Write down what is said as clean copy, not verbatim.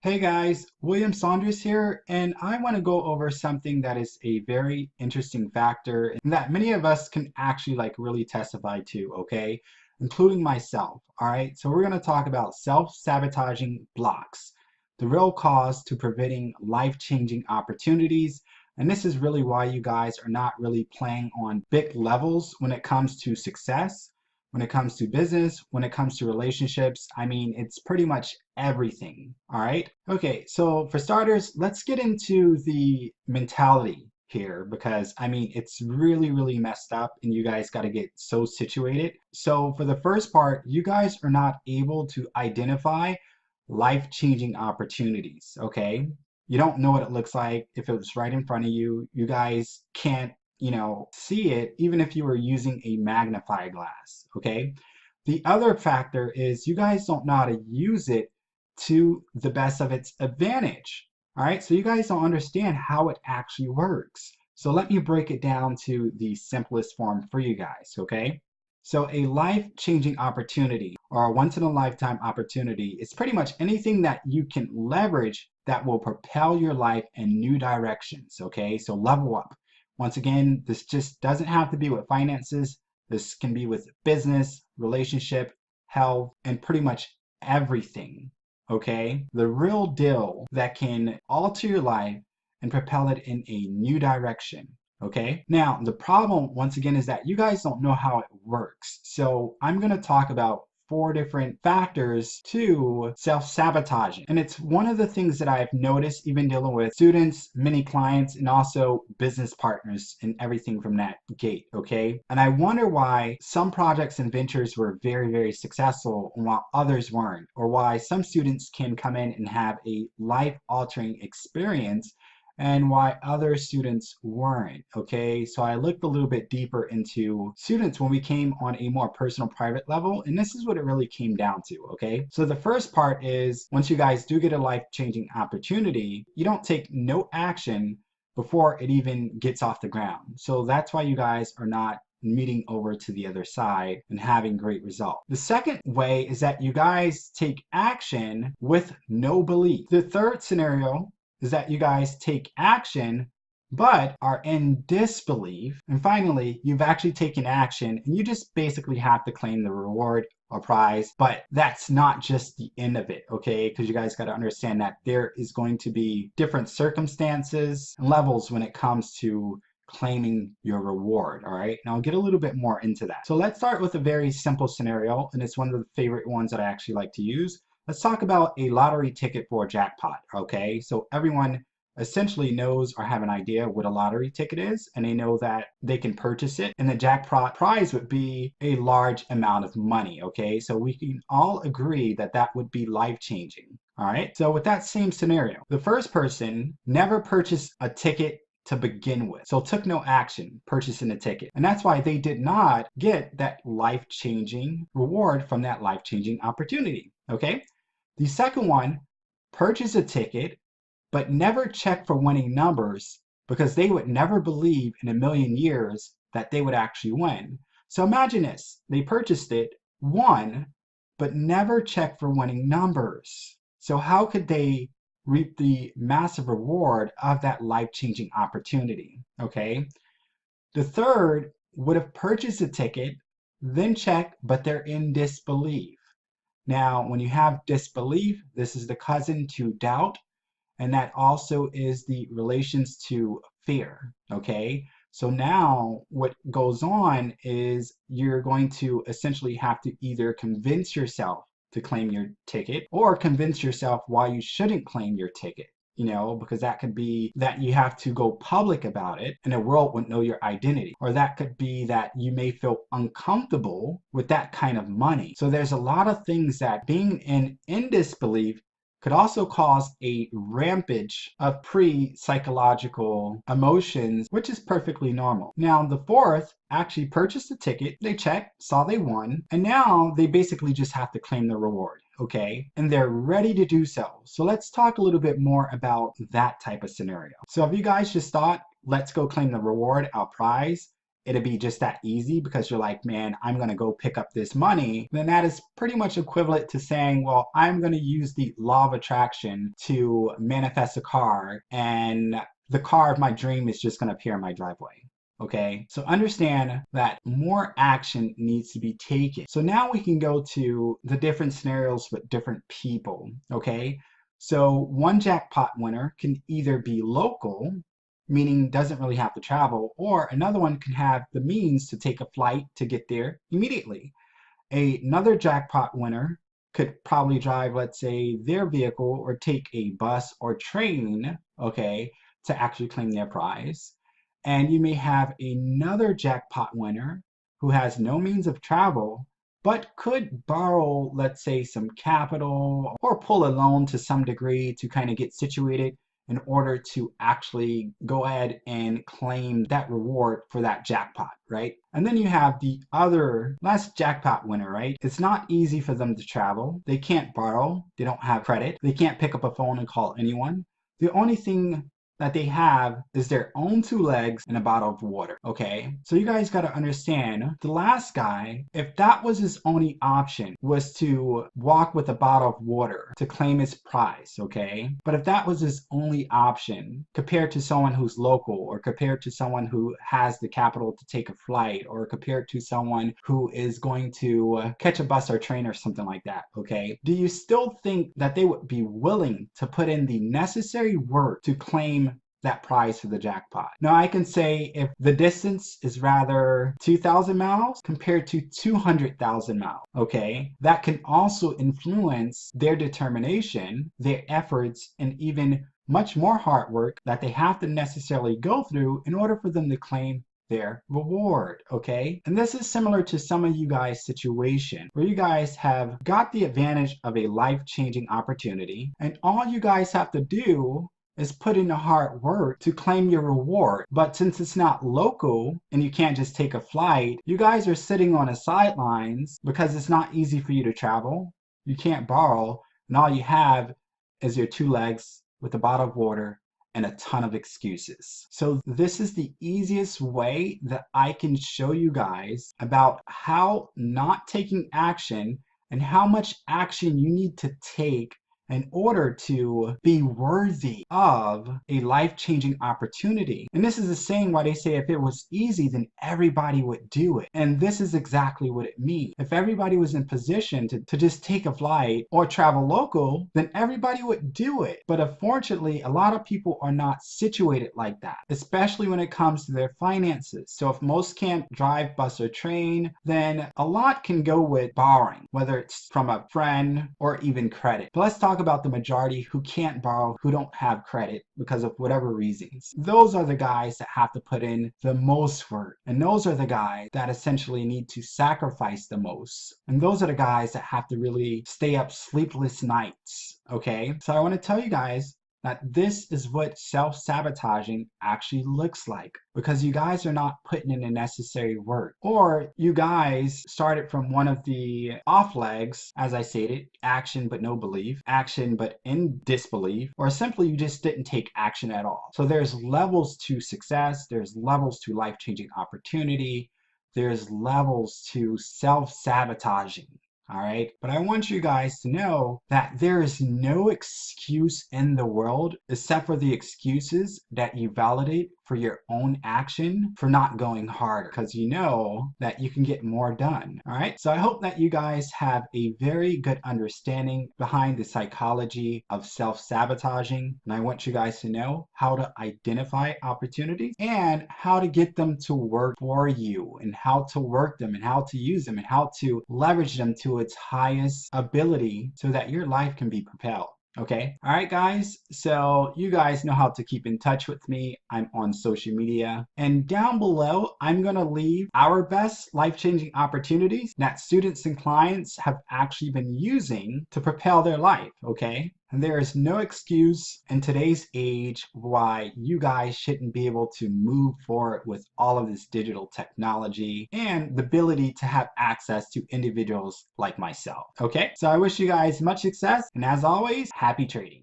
Hey guys, William Saunders here, and I want to go over something that is a very interesting factor and that many of us can actually really testify to, okay? Including myself, all right? So we're going to talk about self-sabotaging blocks, the real cause to preventing life-changing opportunities. And this is really why you guys are not really playing on big levels when it comes to success, when it comes to business, when it comes to relationships. I mean, it's pretty much everything. All right. Okay. So for starters, let's get into the mentality here because I mean, it's really messed up and you guys got to get so situated. So for the first part, you guys are not able to identify life-changing opportunities. Okay. You don't know what it looks like if it was right in front of you. You guys can't see it even if you were using a magnifying glass, okay? The other factor is you guys don't know how to use it to the best of its advantage, all right? So you guys don't understand how it actually works. So let me break it down to the simplest form for you guys, okay? So a life-changing opportunity or a once-in-a-lifetime opportunity is pretty much anything that you can leverage that will propel your life in new directions, okay? So level up. Once again, this just doesn't have to be with finances. This can be with business, relationship, health, and pretty much everything. Okay? The real deal that can alter your life and propel it in a new direction. Okay? Now, the problem, once again, is that you guys don't know how it works. So I'm going to talk about four different factors to self-sabotaging. And it's one of the things that I've noticed even dealing with students, many clients, and also business partners and everything from that gate, okay? And I wonder why some projects and ventures were very successful while others weren't, or why some students can come in and have a life-altering experience and why other students weren't, okay? So I looked a little bit deeper into students when we came on a more personal private level, and this is what it really came down to, okay? So the first part is once you guys do get a life-changing opportunity, you don't take no action before it even gets off the ground. So that's why you guys are not meeting over to the other side and having great results. The second way is that you guys take action with no belief. The third scenario is that you guys take action but are in disbelief. And finally, you've actually taken action and you just basically have to claim the reward or prize. But that's not just the end of it, okay? Because you guys got to understand that there is going to be different circumstances and levels when it comes to claiming your reward, all right? Now I'll get a little bit more into that. So let's start with a very simple scenario, and it's one of the favorite ones that I actually like to use. Let's talk about a lottery ticket for a jackpot, okay? So everyone essentially knows or have an idea what a lottery ticket is, and they know that they can purchase it, and the jackpot prize would be a large amount of money, okay? So we can all agree that that would be life-changing, all right? So with that same scenario, the first person never purchased a ticket to begin with. So took no action purchasing a ticket. And that's why they did not get that life-changing reward from that life-changing opportunity, okay? The second one, purchase a ticket, but never check for winning numbers because they would never believe in a million years that they would actually win. So imagine this, they purchased it, won, but never checked for winning numbers. So how could they reap the massive reward of that life-changing opportunity? Okay. The third would have purchased a ticket, then checked, but they're in disbelief. Now, when you have disbelief, this is the cousin to doubt, and that also is the relations to fear, okay? So now what goes on is you're going to essentially have to either convince yourself to claim your ticket or convince yourself why you shouldn't claim your ticket. Because that could be that you have to go public about it and the world wouldn't know your identity. Or that could be that you may feel uncomfortable with that kind of money. So there's a lot of things that being in disbelief could also cause a rampage of pre-psychological emotions, which is perfectly normal. Now, the fourth actually purchased a ticket, they checked, saw they won, and now they basically just have to claim the reward, okay? And they're ready to do so. So let's talk a little bit more about that type of scenario. So if you guys just thought, let's go claim the reward, our prize, it'd be just that easy because you're like, man, I'm going to go pick up this money, then that is pretty much equivalent to saying, well, I'm going to use the law of attraction to manifest a car, and the car of my dream is just going to appear in my driveway. Okay, so understand that more action needs to be taken. So now we can go to the different scenarios with different people. Okay, so one jackpot winner can either be local, meaning doesn't really have to travel, or another one can have the means to take a flight to get there immediately. Another jackpot winner could probably drive, let's say, their vehicle or take a bus or train, okay, to actually claim their prize. And you may have another jackpot winner who has no means of travel, but could borrow, let's say, some capital or pull a loan to some degree to kind of get situated in order to actually go ahead and claim that reward for that jackpot, right? And then you have the other last jackpot winner, right? It's not easy for them to travel. They can't borrow. They don't have credit. They can't pick up a phone and call anyone. The only thing that they have is their own two legs and a bottle of water. Okay, so you guys got to understand, the last guy, if that was his only option, was to walk with a bottle of water to claim his prize. Okay, but if that was his only option compared to someone who's local, or compared to someone who has the capital to take a flight, or compared to someone who is going to catch a bus or train or something like that, okay, do you still think that they would be willing to put in the necessary work to claim that prize for the jackpot? Now, I can say if the distance is rather 2,000 miles compared to 200,000 miles, okay, that can also influence their determination, their efforts, and even much more hard work that they have to necessarily go through in order for them to claim their reward. Okay, and this is similar to some of you guys' situation where you guys have got the advantage of a life-changing opportunity, and all you guys have to do is put in the hard work to claim your reward. But since it's not local and you can't just take a flight, you guys are sitting on the sidelines because it's not easy for you to travel. You can't borrow, and all you have is your two legs with a bottle of water and a ton of excuses. So this is the easiest way that I can show you guys about how not taking action and how much action you need to take in order to be worthy of a life-changing opportunity. And this is the same why they say if it was easy, then everybody would do it. And this is exactly what it means. If everybody was in position to just take a flight or travel local, then everybody would do it. But unfortunately, a lot of people are not situated like that, especially when it comes to their finances. So if most can't drive, bus, or train, then a lot can go with borrowing, whether it's from a friend or even credit. But let's talk about the majority who can't borrow, who don't have credit because of whatever reasons. Those are the guys that have to put in the most work. And those are the guys that essentially need to sacrifice the most. And those are the guys that have to really stay up sleepless nights. Okay, so I want to tell you guys that this is what self-sabotaging actually looks like, because you guys are not putting in the necessary work, or you guys started from one of the off legs, as I stated, action but no belief, action but in disbelief, or simply you just didn't take action at all. So there's levels to success, there's levels to life-changing opportunity, there's levels to self-sabotaging. All right, but I want you guys to know that there is no excuse in the world except for the excuses that you validate for your own action for not going harder, because you know that you can get more done. All right, so I hope that you guys have a very good understanding behind the psychology of self-sabotaging, and I want you guys to know how to identify opportunities and how to get them to work for you, and how to work them, and how to use them, and how to leverage them to its highest ability so that your life can be propelled. Okay, all right guys, so you guys know how to keep in touch with me. I'm on social media, and down below I'm going to leave our best life-changing opportunities that students and clients have actually been using to propel their life. Okay, and there is no excuse in today's age why you guys shouldn't be able to move forward with all of this digital technology and the ability to have access to individuals like myself. Okay, so I wish you guys much success, and as always, happy trading.